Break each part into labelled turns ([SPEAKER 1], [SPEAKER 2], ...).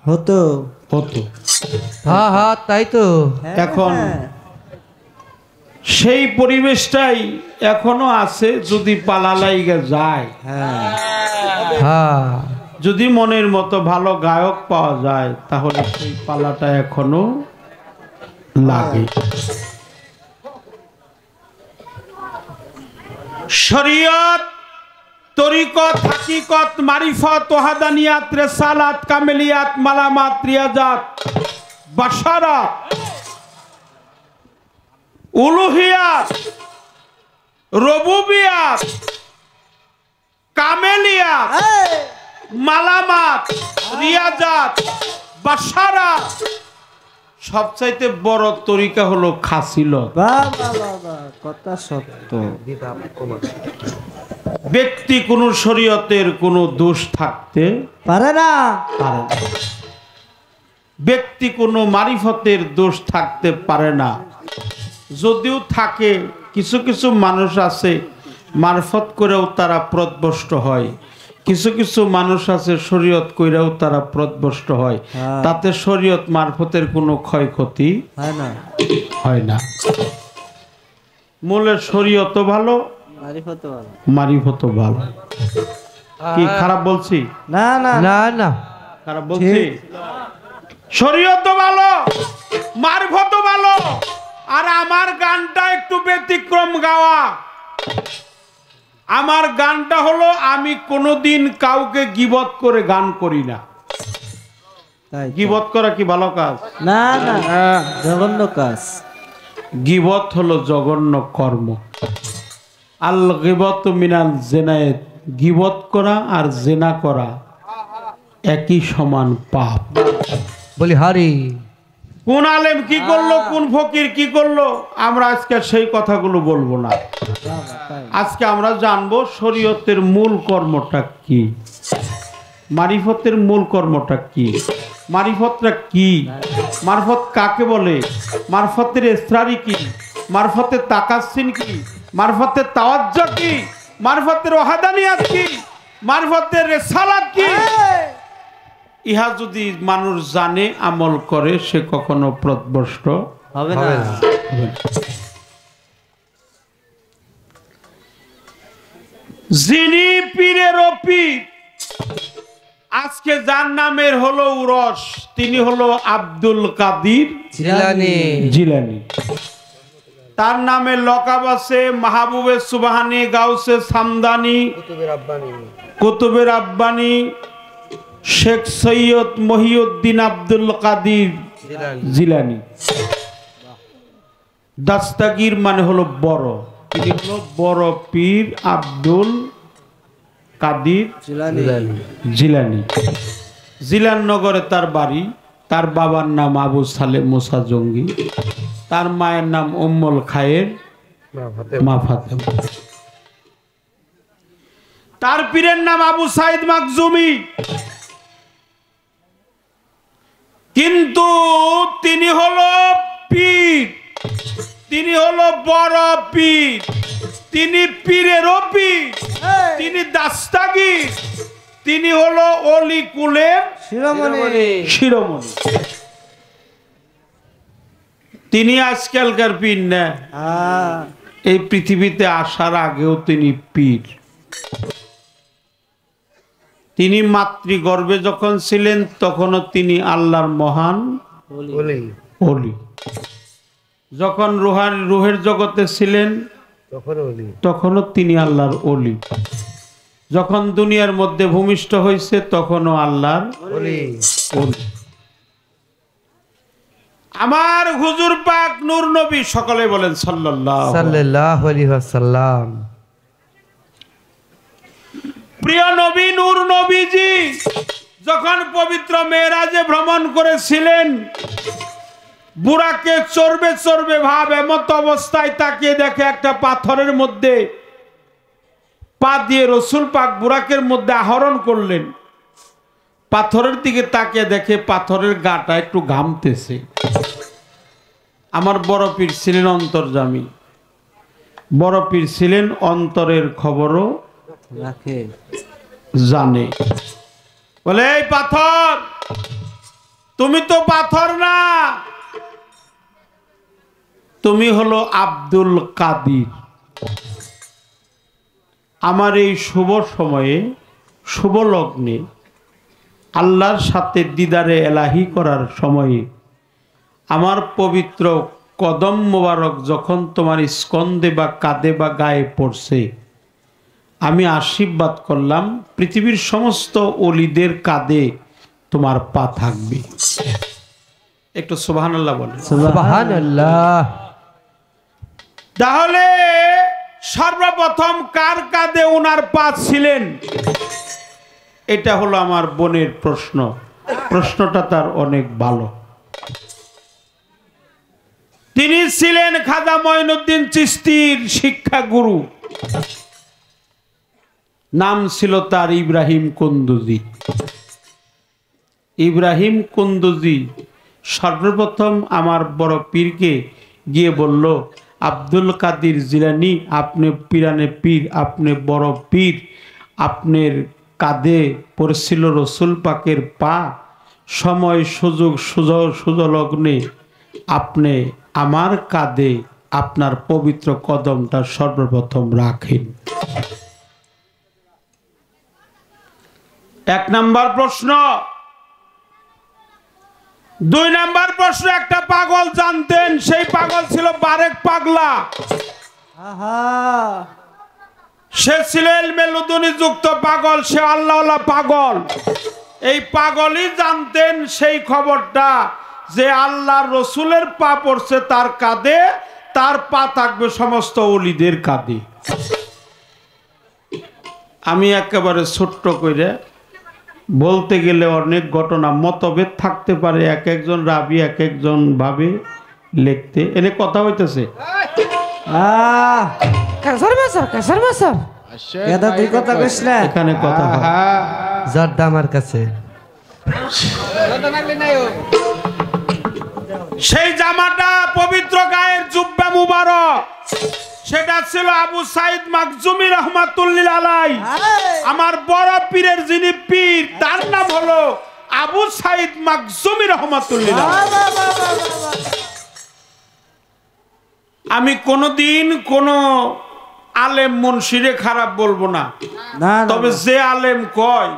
[SPEAKER 1] হতো
[SPEAKER 2] হতো।
[SPEAKER 3] হ্যাঁ হ্যাঁ তাই তো
[SPEAKER 2] এখন সেই পরিবেশটাই এখনো আছে। যদি পালা লাইগা যায়,
[SPEAKER 3] হ্যাঁ
[SPEAKER 2] যদি মনের মতো ভালো গায়ক পাওয়া যায়, তাহলে সেই পালাটা এখনো লাগে। শরীয়ত, তরিকত, হাকিকত, মারিফত, ওয়াহাদানিয়াত, রিসালাত, কামেলিয়াত, মালামাত, রিয়াজাত, বাশারাত, উলুহিয়াত, রুবুবিয়াত, কামেলিয়াত, মালামাত, রিয়াজাত, বাশারাত, সবচাইতে বড় তরিকা হলো খাসিলত।
[SPEAKER 1] কথা সত্য।
[SPEAKER 2] ব্যক্তি কোন শরীয়তের কোনো দোষ থাকতে
[SPEAKER 1] পারে না,
[SPEAKER 2] পারে না। ব্যক্তি কোনো মারিফতের দোষ থাকতে পারে না। যদিও থাকে, কিছু কিছু মানুষ আছে মারফত করেও তারা পথভ্রষ্ট হয়, কিছু কিছু মানুষ আছে শরীয়ত কইরাও তারা পথভ্রষ্ট হয়। তাতে শরীয়ত মারফতের কোনো ক্ষয়ক্ষতি হয় না। মূলে শরীয়ত ভালো, মারিফত ভালো। কি খারাপ বলছি?
[SPEAKER 1] না না
[SPEAKER 3] না না
[SPEAKER 2] খারাপ বলছি? শরীয়ত ভালো, মারফত ভালো। আর আমার গানটা একটু ব্যতিক্রম গাওয়া। আমার গানটা হলো, আমি কোনোদিন কাউকে গীবত করে গান করি না। গীবত করা কি ভালো কাজ?
[SPEAKER 1] না না, জঘন্য কাজ।
[SPEAKER 2] গীবত হলো জঘন্য কর্ম। আল গীবত মিনাল জেনায়েত, গীবত করা আর জেনা করা একই সমান পাপ।
[SPEAKER 3] বলি হারি
[SPEAKER 2] কোন আলেম কি করলো, কোন ফকির কি করলো, আমরা আজকে সেই কথাগুলো বলবো না। আজকে আমরা জানবো শরীয়তের মূল কর্মটা কি, মারিফতের মূল কর্মটা কি, মারিফতটা কি, মারফত কাকে বলে, মারফতের ইসরারি কি, মারফতের তাকাসসিন কি, মারফতের তাওয়াজ্জুহ কি, মারফতের ওয়াহাদানিয়াত কি, মারফতের রিসালাত কি। ইহা যদি মানুষ জানে, আমল করে, সে কখনো পথভ্রষ্ট
[SPEAKER 1] হবে না।
[SPEAKER 2] যিনি পীরের পীর, আজকে যার নামের হলো উরস, তিনি হলো আব্দুল কাদির জিলানী। তার নামে লকাব আছে মাহবুবে সুবহানি, গাউসে সামদানি, কুতুবের আব্বানি, শেখ সৈয়দ মহিউদ্দিন আব্দুল কাদির জিলানী। দাস্তাগীর মানে হলো বড়, তিনি হলো বড় পীর আব্দুল কাদির জিলানী। জিলাননগরে তার বাড়ি। তার বাবার নাম আবু সালেহ মুসা জঙ্গি, তার মায়ের নাম উম্মুল খায়ের মা ফাতেমা। তার পীরের নাম আবু সাইদ মাকজুমি। কিন্তু তিনি হলো পীর, তিনি হলো বড় পীর, তিনি পীরেরও পীর, তিনি দাস্তাগীর, তিনি হলো অলি কুলের শিরোমণি। তিনি আজকালকার পীর না, এই পৃথিবীতে আসার আগেও তিনি পীর। তিনি মাতৃগর্ভে যখন ছিলেন তখনও তিনি আল্লাহর মহান ওলি। যখন রুহের জগতে ছিলেন তখনও তিনি আল্লাহর ওলি। যখন দুনিয়ার মধ্যে ভূমিষ্ঠ হয়েছে তখনও আল্লাহর ওলি। আমার হুজুর পাক নূর নবী, সকলে বলেন সাল্লাল্লাহু আলাইহি ওয়াসাল্লাম। প্রিয় নবী নূর নবীজি যখন পবিত্র মেরাজে ভ্রমণ করেছিলেন, বুরাকে চড়বে চড়বে ভাব, এমত অবস্থায় তাকিয়ে দেখে একটা পাথরের মধ্যে পা দিয়ে রসুল পাক বুরাকের মধ্যে আহরণ করলেন। পাথরের দিকে তাকিয়ে দেখে পাথরের গাটা একটু ঘামতেছে। আমার বড় পীর ছিলেন অন্তর্যামী, বড় পীর ছিলেন অন্তরের খবরও রাখে, জানে। বলে এই পাথর তুমি তো পাথর না, তুমি হলো আব্দুল কাদির। আমার এই শুভ সময়ে, শুভ লগ্নে, আল্লাহর সাথে দিদারে এলাহি করার সময়ে আমার পবিত্র কদম মোবারক যখন তোমার স্কন্ধে বা কাঁধে বা গায়ে পড়ছে, আমি আশীর্বাদ করলাম পৃথিবীর সমস্ত অলিদের কাঁধে তোমার পা থাকবে। একটু সুবহানাল্লাহ বলে।
[SPEAKER 3] সুবহানাল্লাহ।
[SPEAKER 2] তাহলে সর্বপ্রথম কার কাঁধে ওনার পা ছিলেন? এটা হলো আমার বোনের প্রশ্ন। প্রশ্নটা তার অনেক ভালো। তিনি ছিলেন খাজা মঈনুদ্দিন চিশতির শিক্ষাগুরু। নাম ছিল তার ইব্রাহিম কুন্দুজি। ইব্রাহিম কুন্দুজি সর্বপ্রথম আমার বড় পীরকে গিয়ে বলল, আব্দুল কাদির জিলানী, আপনি পিরানে পীর, আপনি বড় পীর, আপনার কাঁধে পড়ছিল রসুল পাকের পা, সময় সুযোগ সুজলগ্নে আপনি আমার কাঁধে আপনার পবিত্র কদমটা সর্বপ্রথম রাখেন। এক নাম্বার প্রশ্ন। দুই নাম্বার প্রশ্ন, একটা পাগল জানতেন, সেই পাগল ছিল বারেক পাগলা। সে ছিল ইলমে লুদুনি যুক্ত পাগল, সে আল্লাহওয়ালা পাগল। এই পাগলই জানতেন সেই খবরটা যে আল্লাহর রসুলের পা পড়ছে তার কাঁধে, তার পা থাকবে সমস্ত ওলিদের কাঁধে। আমি একেবারে ছোট্ট করে বলতে গেলে অনেক ঘটনা, মতভেদ থাকতে পারে, এক একজন রাবি এক একজন ভাবে লিখতে। এনে কথা হইতেছে এখানে কথা হয়।
[SPEAKER 3] জর্দা আমার কাছে।
[SPEAKER 2] সেই জামাটা পবিত্র গায়ের জুব্বা মুবারক, সেটা ছিল আবু সাইদ মাকজুমি রহমাতুল্লিল আলাই। আমার বড় পীরের যিনি পীর, তার নাম হলো আবু সাইদ মাকজুমি রহমাতুল্লিল আলাই। আমি কোনদিন কোন আলেম মুনশিরে খারাপ বলবো না, তবে যে আলেম কয়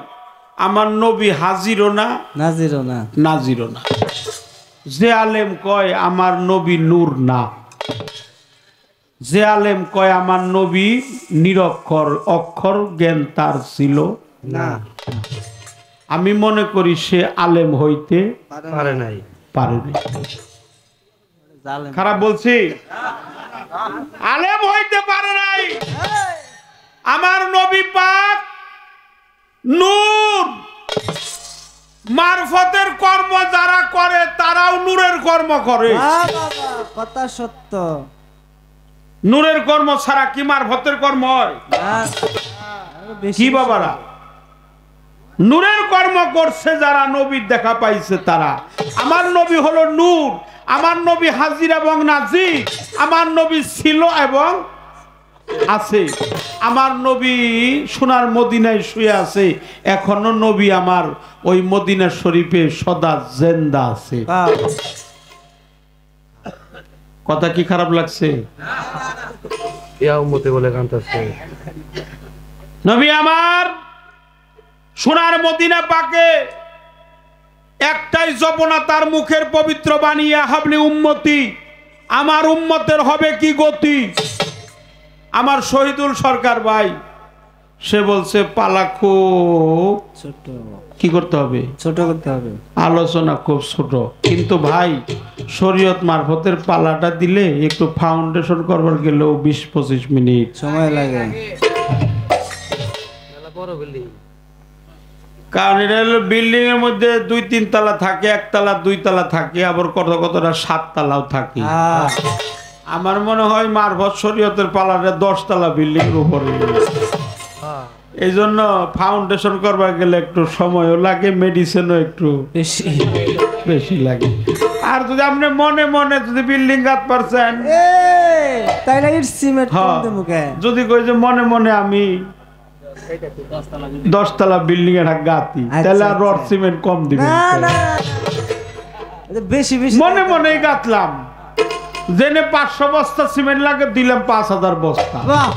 [SPEAKER 2] আমার নবী হাজিরও না নাজিরও না, যে আলেম কয় আমার নবী নূর না, যে আলেম কয় আমার নবী নিরক্ষর, অক্ষর জ্ঞান তার ছিল না, আমি মনে করি সে আলেম হইতে পারে নাই। খারাপ বলছি? আলেম হইতে পারে নাই। আমার নবী পাক নূর, মারফতের কর্ম যারা করে তারাও নূরের কর্ম করে।
[SPEAKER 1] কথা সত্য।
[SPEAKER 2] নূরের কর্ম ছাড়া কি মারফতের কর্ম হয়? কি বাবারা, নূরের কর্ম করছে যারা, নবীর দেখা পাইছে তারা। আমার নবী হলো নূর, আমার নবী হাজির এবং নাজির, আমার নবী ছিল এবং আছে। আমার নবী সোনার মদিনায় শুয়ে আছে, এখনো নবী আমার ওই মদিনা শরীফে সদা জিন্দা আছে। কথা কি খারাপ লাগছে? নবী আমার সোনার মদিনা পাকে একটাই জপনা তার মুখের পবিত্র বানিয়ে, হাবলি উম্মতি, আমার উম্মতের হবে কি গতি। আমার শহীদুল সরকার ভাই, সে বলছে পালা খুব
[SPEAKER 1] ছোট,
[SPEAKER 2] কি করতে হবে?
[SPEAKER 1] ছোট করতে হবে,
[SPEAKER 2] আলোচনা খুব ছোট। কিন্তু ভাই শরীয়ত মারফতের পালাটা দিলে একটু ফাউন্ডেশন করবার গেলেও 20-25 মিনিট
[SPEAKER 1] সময় লাগে।
[SPEAKER 2] কারণ এটা হলো বিল্ডিং এর মধ্যে 2-3 তলা থাকে, 1 তলা 2 তলা থাকে, আবার কতটা 7 তলাও থাকে। আমার মনে হয় মারফত শরীয়তের পালাটা 10 তলা বিল্ডিং এর উপরে। এই জন্য ফাউন্ডেশন করবার গেলে একটু সময়ও লাগে, মেডিসিনও একটু বেশি লাগে। আর যদি আপনি মনে মনে যদি বিল্ডিং গাঁথ পারছেন,
[SPEAKER 1] তাইলে ইট সিমেন্ট কম দেবো কে?
[SPEAKER 2] যদি কই যে মনে মনে আমি 10 তলা বিল্ডিং এর গাঁথি, তাহলে আর রড সিমেন্ট কম দিবেন।
[SPEAKER 1] এটা বেশি বেশি
[SPEAKER 2] মনে মনেই গাঁথলাম, জেনে 500 বস্তা সিমেন্ট লাগে, দিলাম 5000 বস্তা।
[SPEAKER 1] বাহ!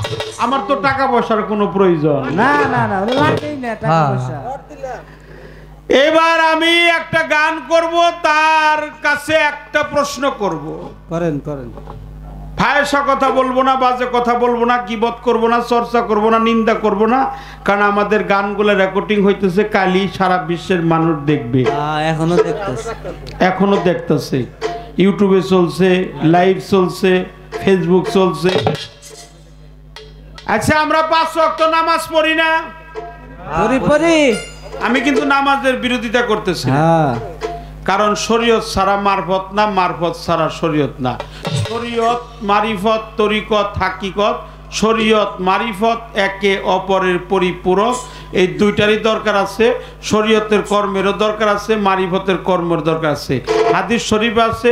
[SPEAKER 2] আমার তো টাকা পয়সার কোনো প্রয়োজন
[SPEAKER 1] না না না, ওটা লাগেই না টাকা
[SPEAKER 3] হ্যাঁ।
[SPEAKER 1] পয়সা।
[SPEAKER 2] এবার আমি একটা গান করব, তার কাছে একটা প্রশ্ন করব।
[SPEAKER 1] করেন করেন।
[SPEAKER 2] ফায়সা কথা বলবো না, বাজে কথা বলবো না, গীবত করব না, চর্চা করব না, নিন্দা করব না, কারণ আমাদের গানগুলো রেকর্ডিং হইতেছে, কালই সারা বিশ্বের মানুষ দেখবে।
[SPEAKER 1] এখনো দেখতেছি।
[SPEAKER 2] এখনো দেখতেছে, ইউটিউবে চলছে, লাইভ চলছে, ফেসবুক চলছে। আচ্ছা, আমরা 5 ওয়াক্ত নামাজ পড়ি না?
[SPEAKER 1] পরি পরি।
[SPEAKER 2] আমি কিন্তু নামাজের বিরোধিতা করতেছি না।
[SPEAKER 1] হ্যাঁ,
[SPEAKER 2] কারণ শরীয়ত ছাড়া মারফত না, মারফত ছাড়া শরীয়ত না। শরীয়ত, মারিফত, তরিকত, হাকিকত। শরীয়ত মারিফত একে অপরের পরিপূরক, এই দুইটারই দরকার আছে। শরীয়তের কর্মেরও দরকার আছে, মারিফতের কর্মের দরকার আছে। হাদিস শরীফ আছে,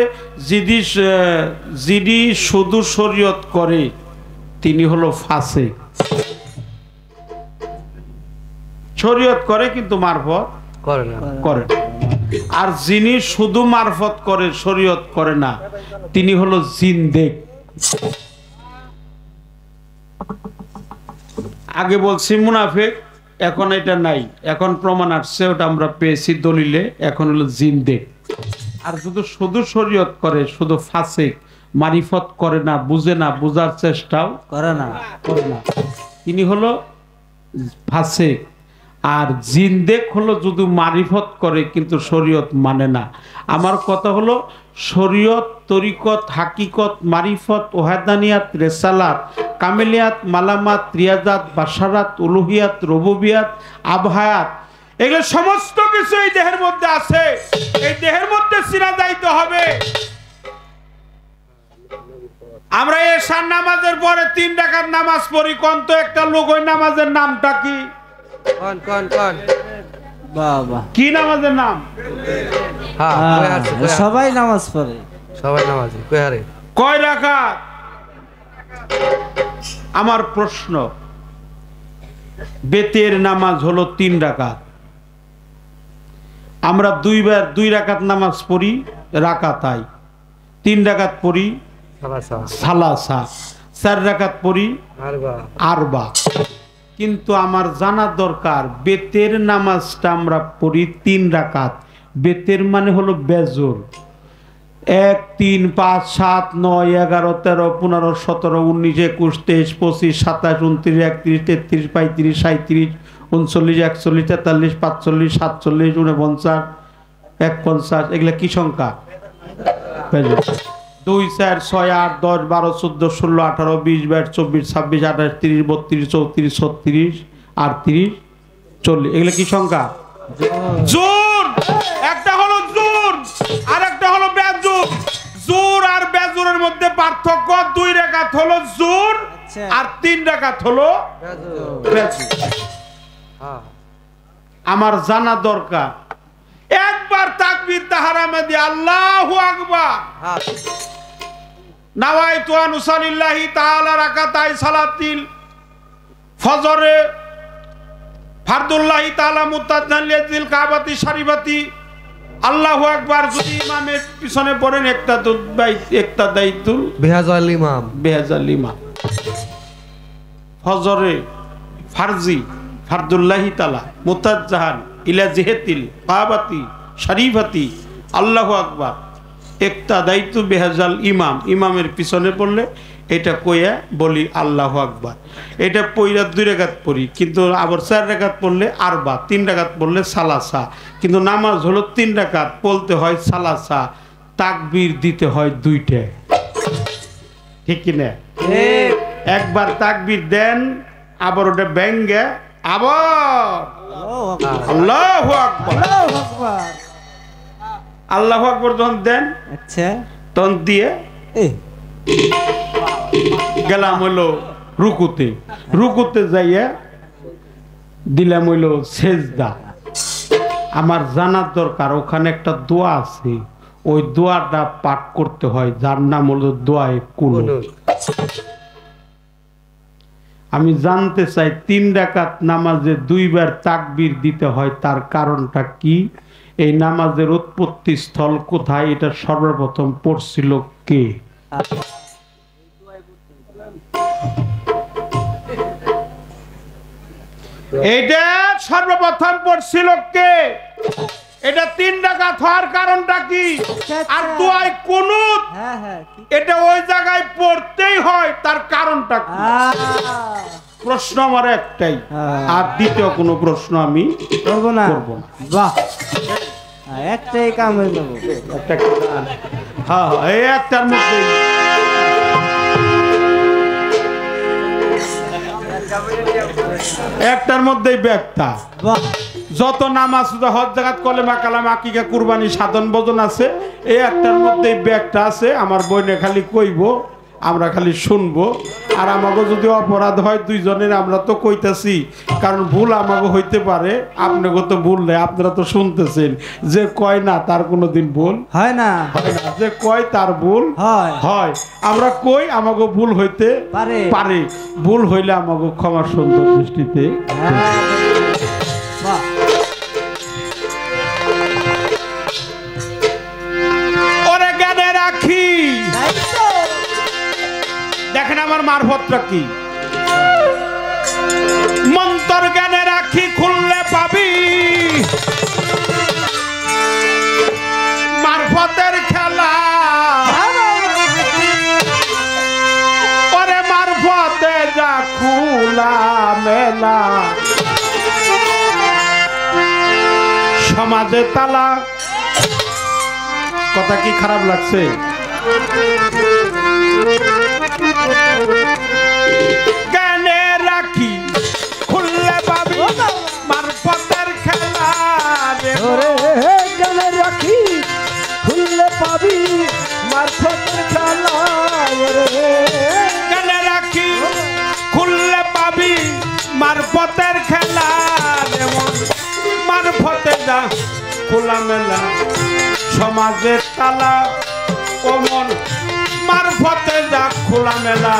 [SPEAKER 2] যিনি শুধু শরীয়ত করে তিনি হলো ফাসিক। শরীয়ত করে কিন্তু মারফত
[SPEAKER 3] করে না।
[SPEAKER 2] করে না। আর যিনি শুধু মারফত করে, শরীয়ত করে না, তিনি হলো জিন্দেক। আগে বলছি মুনাফিক, এখন এটা নাই, এখন প্রমাণ আসছে, ওটা আমরা পেয়েছি দলিলে, এখন হলো জিন্দেক। আর শুধু শরীয়ত করে, শুধু ফাসিক, মারিফত করে না, বুঝে না, বুঝার চেষ্টাও
[SPEAKER 1] করে না।
[SPEAKER 2] করে না, তিনি হলো ফাসিক। আর জিন্দেক হলো যদি মারিফত করে কিন্তু শরীয়ত মানে না। আমার কথা হলো শরীয়ত, তরিকত, হাকিকত, মারিফত, ওয়াহদানিয়াত, রেসালাত, কামেলিয়াত, মালামাত, রিয়াজাত, বাশারাত, উলুহিয়াত, রুবুবিয়াত, আবহায়াত, এগুলো সমস্ত কিছু এই দেহের মধ্যে আছে। এই দেহের মধ্যে চিনা যাইতে হবে। আমরা এশার নামাজের পরে 3 রাকাত নামাজ পড়ি, কোন তো একটা লোক, ওই নামাজের নামটা কি?
[SPEAKER 3] কোন
[SPEAKER 1] বাবা,
[SPEAKER 2] কি নামাজের নাম?
[SPEAKER 3] হ্যাঁ, কই আছে, কই আছে?
[SPEAKER 1] সবাই নামাজ পড়ে।
[SPEAKER 3] সবাই নামাজি কই আরে?
[SPEAKER 2] কয় রাকাত? আমার প্রশ্ন, বেতের নামাজ হলো 3 রাকাত। আমরা 2 রাকাত নামাজ পড়ি রাকাতাই, 3 রাকাত পড়ি
[SPEAKER 3] সালাসা
[SPEAKER 2] সালাসা, 4 রাকাত পড়ি
[SPEAKER 3] আরবা।
[SPEAKER 2] আরবা। কিন্তু আমার জানা দরকার, বেতের নামাজটা আমরা পড়ি 3 রাকাত। বেতের মানে হলো বেজর। 1 3 5 7 9 11 13 15 17 19 21 23 25 27 29 31 33 35 37 39 41 43 45 47 49 51 এগুলা কি সংখ্যা? 2 4 6 8 10 12 14 16 18 20 22 24 26 28 30 32 34 36 38 40 এগুলা কি সংখ্যা? জোর। একটা হলো জোর আর একটা হলো বেজোর। জোর আর বেজোরের মধ্যে পার্থক্য, 2 রাকাত হলো জোর আর 3 রাকাত হলো বেজোর।
[SPEAKER 3] হ্যাঁ,
[SPEAKER 2] আমার জানা দরকার। একবার তাকবীর তাহরামে দিয়ে আল্লাহু আকবার,
[SPEAKER 3] হ্যাঁ,
[SPEAKER 2] নাওয়াইতু আন উসাল্লিল্লাহি তাআলা রাকাতাই সালাতিল ফজরে ফারদুল্লাহি তাআলা মুতাজ্জান লিল কাবাতি শরীফাতি। আল্লাহু আকবার যদি ইমামের পিছনে পড়েন, একটা দায়িতুল
[SPEAKER 3] বেহাজাল ইমাম।
[SPEAKER 2] বেহাজাল ইমাম। ফজরে ফারজি ফারদুল্লাহি তাআলা মুতাজ্জাহান ইলা জিহাতিল কাবাতি শরীফাতি, আল্লাহু আকবার, একটা দায়িত্ব বেহাজাল ইমাম। ইমামের পিছনে পড়লে এটা কইয়া বলি আল্লাহু আকবার। এটা পইরা 2 রাকাত পড়ি, কিন্তু আবার 4 রাকাত পড়লে আরবা, 3 রাকাত পড়লে সালাসা। কিন্তু নামাজ হলো 3 রাকাত, পড়তে হয় সালাসা, তাকবীর দিতে হয় 2টা। ঠিক কি না? একবার তাকবীর দেন, আবার ওটা ব্যাঙ্গে আবার আল্লাহু আকবার।
[SPEAKER 1] আল্লাহু আকবার।
[SPEAKER 2] আল্লাহু আকবার যখন দেন,
[SPEAKER 1] আচ্ছা,
[SPEAKER 2] তখন দিয়ে
[SPEAKER 1] এই
[SPEAKER 2] গেলাম হইলো রুকুতে। রুকুতে যাইয়া দিলাম হইলো সেজদা। আমার জানার দরকার, ওখানে একটা দোয়া আছে, ওই দোয়াটা পাঠ করতে হয়, যার নাম হলো দোয়ায়ে কুনুত। আমি জানতে চাই 3 রাকাত নামাজে 2 বার তাকবীর দিতে হয়, তার কারণটা কি? এই নামাজের উৎপত্তি স্থল কোথায়, এটা সর্বপ্রথম পড়ছিল কে? এটা সর্বপ্রথম পড়ছিল কে? এটা 3 রাকাত হওয়ার কারণটা কি? আর দোয়ায় কুনুত
[SPEAKER 1] হ্যাঁ হ্যাঁ কি?
[SPEAKER 2] এটা ওই জায়গায় পড়তেই হয়, তার কারণটা কি? প্রশ্ন আমার একটাই, আর দ্বিতীয় কোনো প্রশ্ন আমি
[SPEAKER 1] করবো না।
[SPEAKER 2] করব না।
[SPEAKER 1] বাহ, একটাই কাম হয়ে যাবো।
[SPEAKER 2] একটা গান, হ্যাঁ এই একটার মধ্যে ব্যাগটা
[SPEAKER 1] বাহ,
[SPEAKER 2] যত নামাজ হজ জাকাত কলেমা কালাম আকিকা কুরবানি সাধন ভজন আছে, এই একটার মধ্যেই ব্যাগটা আছে। আমার বইনে খালি কইব, আমরা খালি শুনবো। আর আমাকে যদি অপরাধ হয় দুইজনের, আমরা তো কইতাছি, কারণ ভুল আমাকে হইতে পারে, আপনাকে তো ভুল নেই। আপনারা তো শুনতেছেন, যে কয় না তার কোনোদিন ভুল
[SPEAKER 1] হয় না,
[SPEAKER 2] হয় না, যে কয় তার ভুল
[SPEAKER 1] হয়।
[SPEAKER 2] হয়। আমরা কই আমাকে ভুল হইতে
[SPEAKER 1] পারে।
[SPEAKER 2] পারে, ভুল হইলে আমাকে ক্ষমা সুন্দর দৃষ্টিতে।
[SPEAKER 1] হ্যাঁ, বাহ,
[SPEAKER 2] ওরে জ্ঞানে রাখি,
[SPEAKER 1] তাই তো।
[SPEAKER 2] দেখেন আমার মারফতটা কি, মন্তর জ্ঞানে রাখি খুললে পাবি মারফতের খেলা। ওরে মারফতে যা খোলা মেলা, সমাজে তালা। কথা কি খারাপ লাগছে? জ্ঞানে রাখি খুললে পাবি মারফতের খেলা।
[SPEAKER 1] ওরে জ্ঞানে রাখি খুললে পাবি মারফতের খেলা। ওরে
[SPEAKER 2] জ্ঞানে রাখি খুললে পাবি মারফতের খেলা। যেমন মারফতে যা খোলা মেলা, সমাজের তালা। ওমন মারফতে যা খোলা মেলা,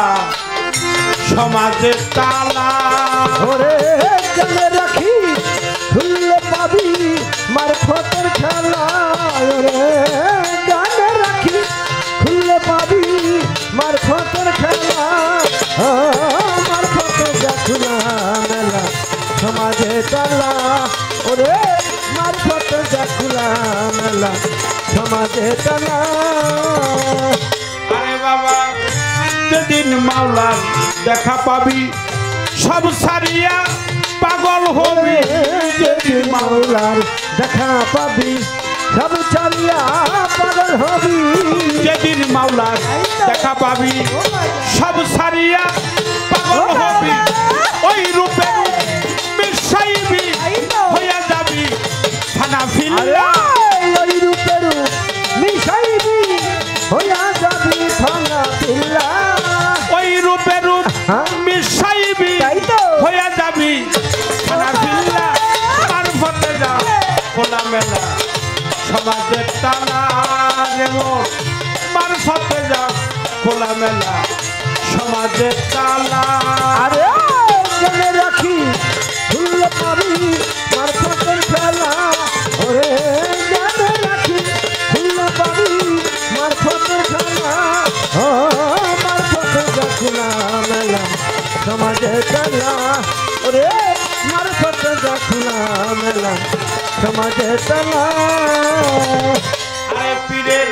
[SPEAKER 2] সমাজের তালা।
[SPEAKER 1] ওরে জ্ঞানে রাখি খুললে পাবি মারফতের খেলা। ওরে জ্ঞানে রাখি খুললে পাবি মারফতের খেলা। মারফতে যা খোলা মেলা, সমাজে তালা। ওরে মারফতে যা খোলা মেলা, সমাজে তালা।
[SPEAKER 2] আরে বাবা, যেদিন মাওলার দেখা পাবি সব সারিয়া পাগল হবি।
[SPEAKER 1] যেদিন মাওলার দেখা পাবি সব চালিয়া পাগল হবি।
[SPEAKER 2] যেদিন মাওলার দেখা পাবি সব সারিয়া পাগল হবি। ওই রূপে মিশাইবি হইয়া যাবি ফানা ফিল্লা।
[SPEAKER 1] ওই রূপের মিশাইবি হইয়া যাবি ফানা ফিল্লা।
[SPEAKER 2] ওই রূপে রূপ মিশাইবি হইয়া যাবি ফানা ফিল্লা। মারফতে যা খোলা মেলা, সমাজের তালা। যেমন মারফতে যা খোলা মেলা, সমাজের তালা।
[SPEAKER 1] আরে জ্ঞানে রাখি খুললে পাবি মারফতের খেলা। ওরে জ্ঞানে রাখি খুললে পাবি মারফতের খেলা। ও মারফতে যা খোলা মেলা, সমাজের তালা। ওরে মারফতে যা খোলা মেলা, সমাজের তালা।
[SPEAKER 2] আরে পীরের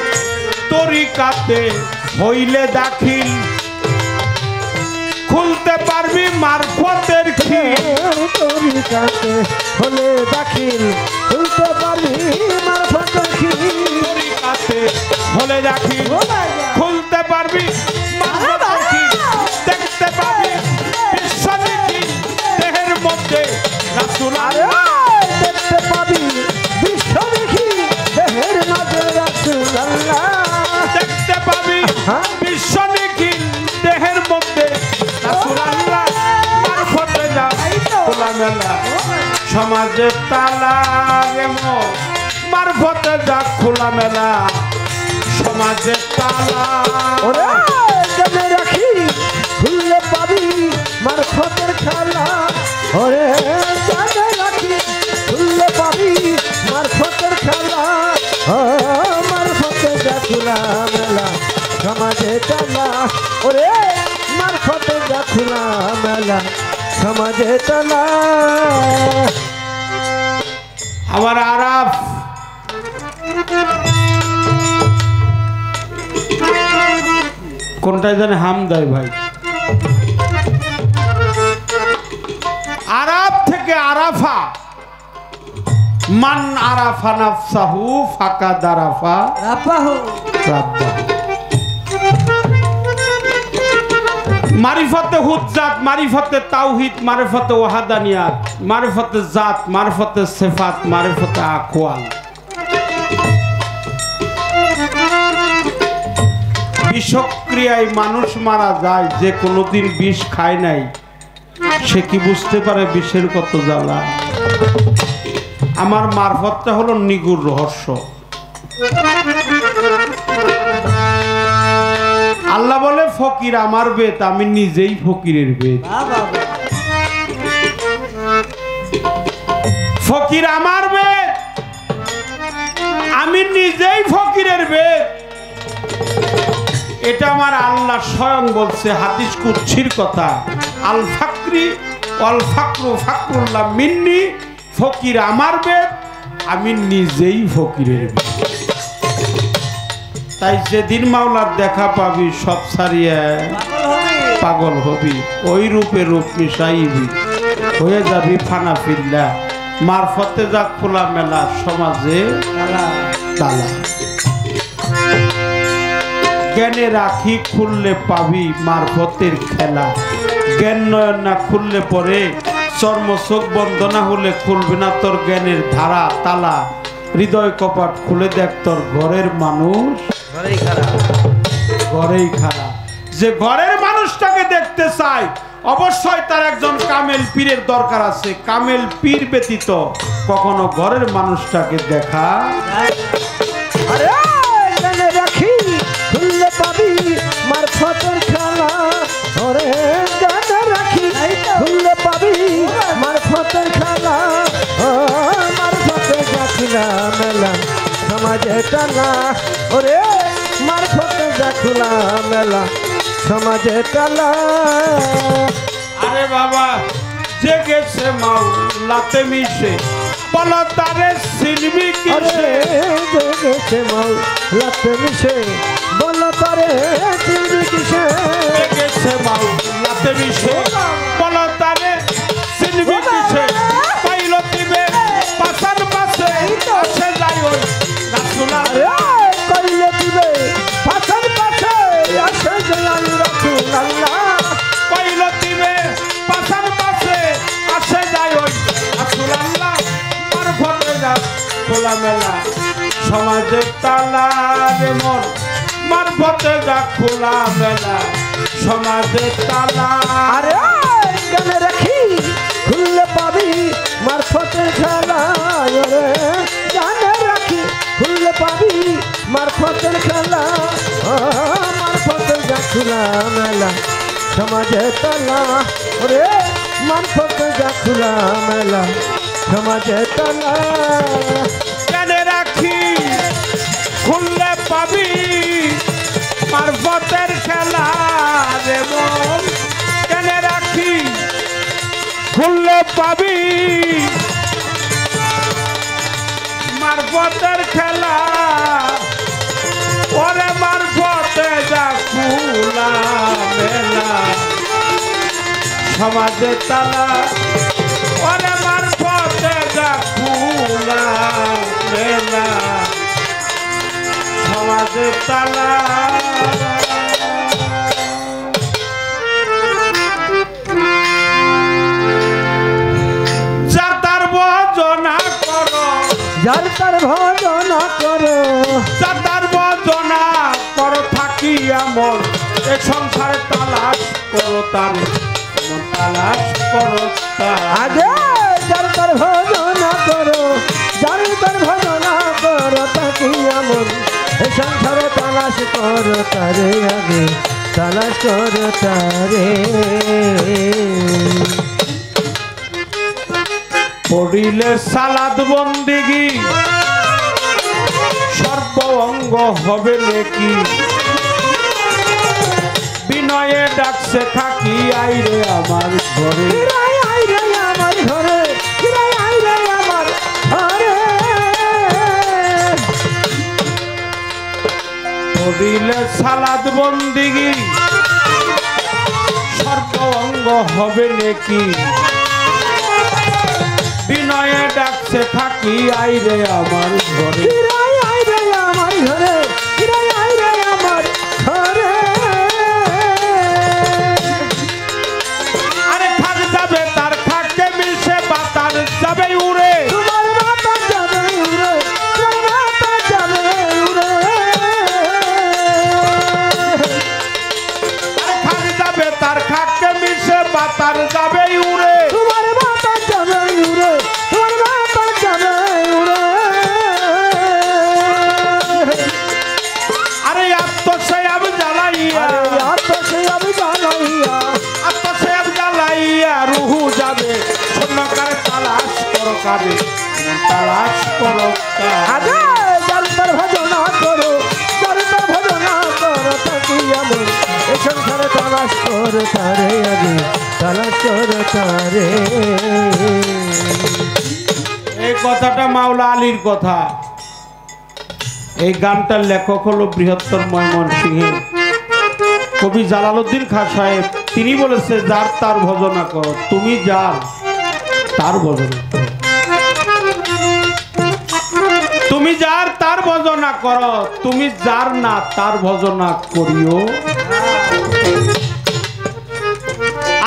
[SPEAKER 2] তরিকাতে হইলে দাখিল, খুলতে পারবি মারফতের খিল।
[SPEAKER 1] তরিকাতে হলে দাখিল খুলতে পারবি মারফতের খিল।
[SPEAKER 2] তরিকাতে হলে দাখিল খুলতে পারবি মারফতের খিল। দেখতে পাবি বিশ্বনীতি দেহের মধ্যে রাসূল আল্লাহ।
[SPEAKER 1] দেখতে পাবি বিশ্বনীতি দেহের মধ্যে রাসূল আল্লাহ।
[SPEAKER 2] দেখতে পাবি বিশ্বনীতি দেহের মধ্যে রাসূল আল্লাহ। মারফতে যা খোলা মেলা, সমাজের তালা। যেমন মারফতে যা খোলা মেলা, সমাজের তালা।
[SPEAKER 1] ওরে জ্ঞানে রাখি খুললে পাবি মারফতের খেলা। ওরে জ্ঞানে রাখি খুললে পাবি মারফতের খেলা। খোলা মেলা সমাজে তালা ওরে মারফতে যা খোলা মেলা সমাজে তালা
[SPEAKER 2] আমার আরাফ কোনটায় জানে হাম দেয় ভাই আরাফ থেকে আরাফা মান আরাফা নাফসাহু ফাকাদ আরাফা
[SPEAKER 1] রাব্বাহু
[SPEAKER 2] রাব্বাহু মারিফতে হুজ্জাত মারিফতে তাওহীদ মারিফতে ওয়াহাদানিয়াত মারিফতে জাত মারিফতে সিফাত মারিফতে আকওয়াল বিষক্রিয়ায় মানুষ মারা যায় যে কোনোদিন বিষ খায় নাই সে কি বুঝতে পারে বিষের কত জ্বালা আমার মারফতটা হলো নিগুড় রহস্য আল্লাহ বলে ফকির আমার বেদ আমি নিজেই ফকিরের বেদ ফকির আমার বেদ আমি নিজেই ফকিরের বেদ এটা আমার আল্লাহ স্বয়ং বলছে হাদিস কুদসির কথা আল ফাকরি ওয়াল ফাকরু ফাকরুল্লাহ মিন্নি ফকির আমার বেদ আমি নিজেই ফকিরের বেদ তাই যেদিন মাওলার দেখা পাবি সব ছাড়িয়ে পাগল হবি ওই রূপে রূপ মিশাইবি হয়ে যাবি ফানা ফিল্লা মারফতে যা খোলা মেলা সমাজে তালা জ্ঞানে রাখি খুললে পাবি মারফতের খেলা জ্ঞান নয়ন না খুললে পরে চর্ম চোখ বন্ধ না হলে খুলবে না তোর জ্ঞানের ধারা তালা হৃদয় কপাট খুলে দেখ তোর ঘরের মানুষ ঘরেই খারাপ যে ঘরের মানুষটাকে দেখতে চায় অবশ্যই তার একজন কামেল পীরের দরকার আছে কামেল পীর ব্যতীত কখনো ঘরের মানুষটাকে দেখা
[SPEAKER 1] আরে জানে রাখি খুললে পাবি মারফতের খেলা ওরে জানে রাখি খুললে পাবি মারফতের খেলা ও মারফতে যা খোলা মেলা সমাজে তালা ওরে মারফতে যা খোলা মেলা সমাজে তালা
[SPEAKER 2] আরে বাবা যে গেছে মাওলাতে মিশে বলো তারে সিলবি কিসে
[SPEAKER 1] গেছে মাওলাতে মিশে বলো তারে সিলবি কিসে
[SPEAKER 2] গেছে মাওলাতে মিশে বলো তারে সিলবি কিসে পাইল দিবে পাশান পাশে আসে যাই ওই রাসূলুল্লাহ
[SPEAKER 1] কইলে দিবে পাশান পাশে আসে যাই রাসূলুল্লাহ
[SPEAKER 2] পাইল দিবে পাশান পাশে আসে যাই ওই রাসূলুল্লাহ মারফতে যা খোলা মেলা সমাজে তালা রে মন মারফতে যা খোলা মেলা সমাজে তালা
[SPEAKER 1] আরে জানে রাখি খুললে পাবি মারফতের খেলা রে জানে রাখি খুললে পাবি মারফতের খেলা মারফতের যা খোলা মেলা সমাজে তালা রে মারফতের যা খোলা মেলা সমাজে তালা
[SPEAKER 2] জানে রাখি খুললে পাবি মারফতের খেলা রে মন জানে রাখি খুললে পাবি মারফতের খেলা ওরে মারফতে যা খোলা মেলা সমাজে তালা ওরে মারফতে যা খোলা মেলা সমাজে তালা যাতার ভজনা করো
[SPEAKER 1] যার তার ভজনা করো
[SPEAKER 2] যাতার ভজনা করো থাকি আমল এ সংসারে তালাশ করো তার তালাশ করো তার
[SPEAKER 1] আগে যার তার ভজনা করো যার তার ভজনা করো তাকি আমন এ সংসারে তালাশ করো তারে আগে তালাশ করো তারে
[SPEAKER 2] পড়িলে সালাদ বন্দিগি সর্ব অঙ্গ হবে নাকি বিনয়ে ডাকছে থাকি আইরে আমার ঘরে
[SPEAKER 1] আইরে আমার ঘরে আইরে আমার ঘরে
[SPEAKER 2] করিলে সালাদ বন্দিগি সর্ব অঙ্গ হবে নাকি বিনয়ে ডাকছে থাকি আইরে আমার ঘরে
[SPEAKER 1] আইরে আমার ঘরে আইরে আমার ঘরে
[SPEAKER 2] আরে খাক যাবে তার খাকে মিশে বাতার যাবে উড়ে
[SPEAKER 1] তোমার মাথা যাবে উড়ে তোমার মাথা যাবে উড়ে
[SPEAKER 2] আরে খাক যাবে তার খাকে মিশে বাতার যাবে উড়ে
[SPEAKER 1] তোমার মাথা যাবে উড়ে তোমার মাথা যাবে উড়ে
[SPEAKER 2] আরে আত্মসয়াব জ্বালাইয়া আত্মসয়াব জ্বালাইয়া রুহু যাবে স্বর্ণকার তালাশ করো কারে তালাশ করো
[SPEAKER 1] আরে জলতর ভজনা করো জলতর ভজনা করো তাকি আমি এই সংসারে তালাশ করো তারে আগে তালাশ করো তারে
[SPEAKER 2] এই কথাটা মাওলা আলীর কথা। এই গানটার লেখক হলো বৃহত্তর ময়মনসিংহের কবি জালালউদ্দিন খাঁ সাহেব। তিনি বলেছে যার তার ভজনা করো, তুমি যার তার ভজনা করো, তুমি যার তার ভজনা করো, তুমি যার না তার ভজনা করিও।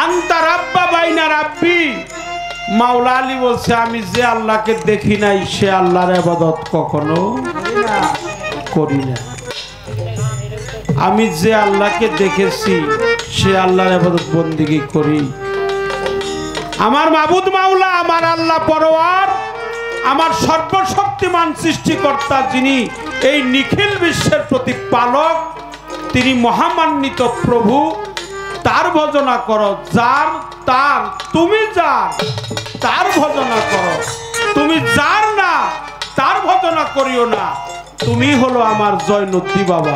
[SPEAKER 2] আন্তা রাব্বা বাইনা রাব্বি, মাওলা আলী বলছে আমি যে আল্লাহকে দেখি নাই সে আল্লাহর ইবাদত কখনো করি না, আমি যে আল্লাহকে দেখেছি সে আল্লাহর ইবাদত বন্দেগী করি। আমার মাবুদ মাওলা, আমার আল্লাহ পরওয়ার, আমার সর্বশক্তিমান সৃষ্টিকর্তা, যিনি এই নিখিল বিশ্বের প্রতিপালক, তিনি মহামান্বিত প্রভু, তার ভজনা করো। যার তার, তুমি যার তার ভজনা করো, তুমি যার না তার ভজনা করিও না। তুমি হলো আমার জয়নুদ্দি বাবা,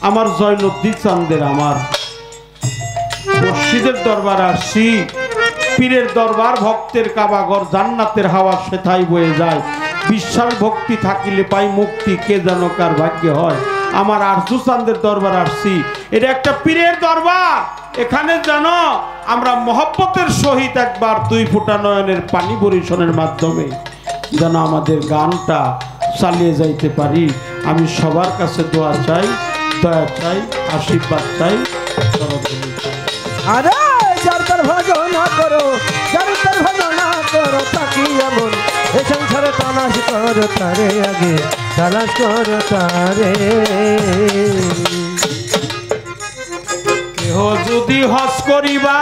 [SPEAKER 2] আমার জয়নুদ্দি চান্দের, আমার মসজিদের দরবার আসছি, পীরের দরবার, ভক্তের কাবাগর, জান্নাতের হাওয়া সেথায় বয়ে যায়। বিশ্বাস ভক্তি থাকিলে পাই মুক্তি, কে যেন কার ভাগ্যে হয়। আমার আরজু চান্দের দরবার আসছি, এটা একটা পীরের দরবার। এখানে যেন আমরা মহব্বতের সহিত একবার দুই ফোঁটা নয়নের পানি বরিশনের মাধ্যমে যেন আমাদের গানটা চালিয়ে যাইতে পারি। আমি সবার কাছে দোয়া চাই, দয়া চাই, আশীর্বাদ চাই।
[SPEAKER 1] আরে জলতর ভজনা করো জলতর ভজনা করো তাকি এমন এই সংসারে তালাশ করো তারে আগে তালাশ করো তারে।
[SPEAKER 2] কেহ যদি হজ করিবা,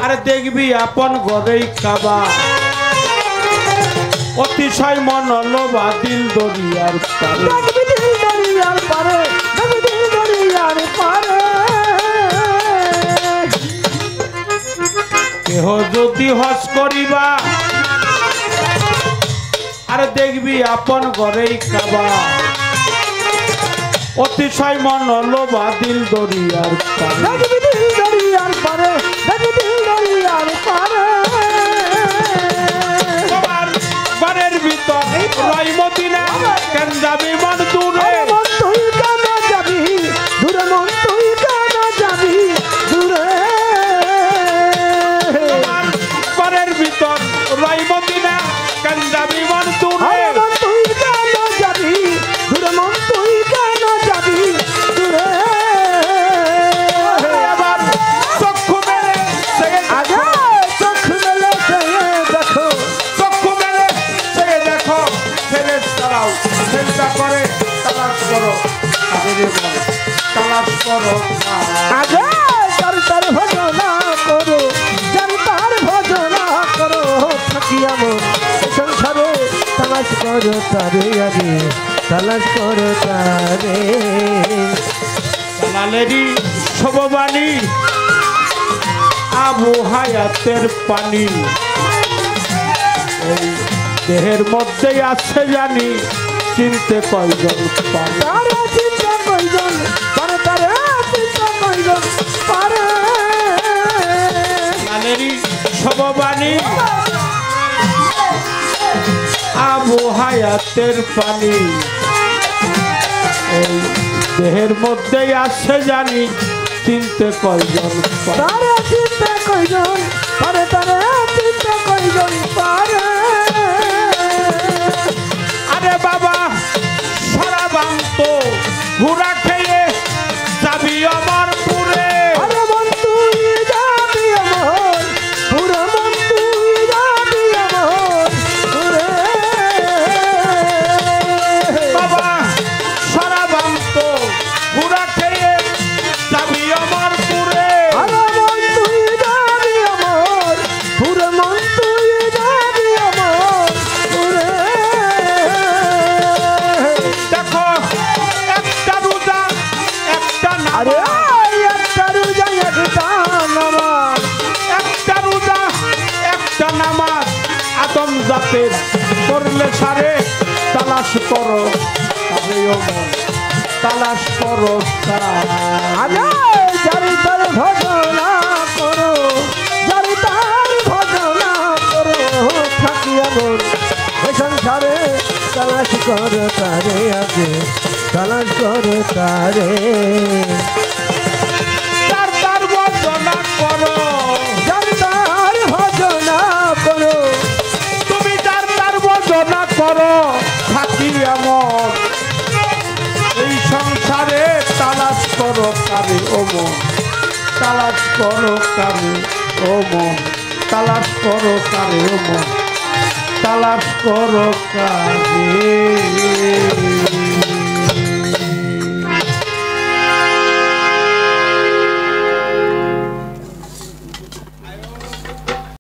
[SPEAKER 2] আরে দেখবি আপন ঘরেই কাবা, অতিশয় মন লোভা দিল দরিয়ার পারে,
[SPEAKER 1] দেখবি দিল দরিয়ার পারে, দেখবি দিল দরিয়ার পারে।
[SPEAKER 2] কেহ যদি হজ করিবা, আরে দেখবি আপন ঘরেই কাবা, অতিশয় মন লোভা দিল দরিয়ার পারে,
[SPEAKER 1] দেখবি দিল দরিয়ার পারে, দেখবি দিল দরিয়ার পারে।
[SPEAKER 2] তোমার ঘরের ভিতর রয় মদিনা, কেন যাবি মন দূরে,
[SPEAKER 1] মন তুই কেন যাবি দূরে, মন তুই কেন যাবি দূরে।
[SPEAKER 2] তোমার ঘরের ভিতর রয় মদিনা, কেন যাবি মন দূরে,
[SPEAKER 1] মন তুই কেন যাবি দূরে, মন তুই কেন যাবি দূরে।
[SPEAKER 2] আবার চক্ষু মেলে
[SPEAKER 1] আগে চোখ মেলে চেয়ে দেখো,
[SPEAKER 2] চক্ষু মেলে চেয়ে দেখো, ফেরেশতারাও চিন্তা করে তালাশ করো, তাদের বলে তালাশ করো।
[SPEAKER 1] আগে জলতর ভজনা করো জলতর ভজনা করো থাকি এমন সংসারে তালাশ করো তারে আগে তালাশ করো তারে।
[SPEAKER 2] জালালেরই শোভবাণী, আবু হায়াতের পানি, এই দেহের মধ্যেই আছে জানি চিনতে কয়জন পারে
[SPEAKER 1] তারে চিনতে কয়জন পারে, তারে চিনতে কয়জন পারে।
[SPEAKER 2] গানেরই সববাণী আবু হায়াতের পানি এই দেহের মধ্যেই আছে জানি চিনতে কয়জন পারে
[SPEAKER 1] তারে চিনতে কয়জন পারে, তারে চিনতে কয়জন পারে।
[SPEAKER 2] আরে বাবা সারা বান্ত ঘুরা খেয়ে যাবি আমার পুরে
[SPEAKER 1] আরে মন তুই যাবি আমার পুরে, মন তুই যাবি আমার পুরে।
[SPEAKER 2] বাবা সারা বান্ত ঘুরা খেয়ে যাবি আমার পুরে
[SPEAKER 1] আরে মন তুই যাবি আমার পুরে, মন তুই যাবি আমার পুরে।
[SPEAKER 2] দেখো একটা রোজা একটা
[SPEAKER 1] আরে
[SPEAKER 2] নামাজ
[SPEAKER 1] একটা রোজা একটা নামাজ,
[SPEAKER 2] একটা রোজা একটা নামাজ আদম জাতের করলে সারে তালাশ করো তবে ও মন তালাশ করো
[SPEAKER 1] আরে যারি তার ভজনা করো, যারি তার ভজনা করো, থাকিয়া মন এ সংসারে তালাশ করো তারে, আগে তালাশ করো তারে।
[SPEAKER 2] তার তার বর্ণনা করো
[SPEAKER 1] যারি তার ভজনা করো,
[SPEAKER 2] তুমি তার তার বর্ণনা করো থাকি এমন এই সংসারে তালাশ করো কারে ও মন তালাশ করো কারে ও মন তালাশ করো কারে ও মন তালাশ করো কারে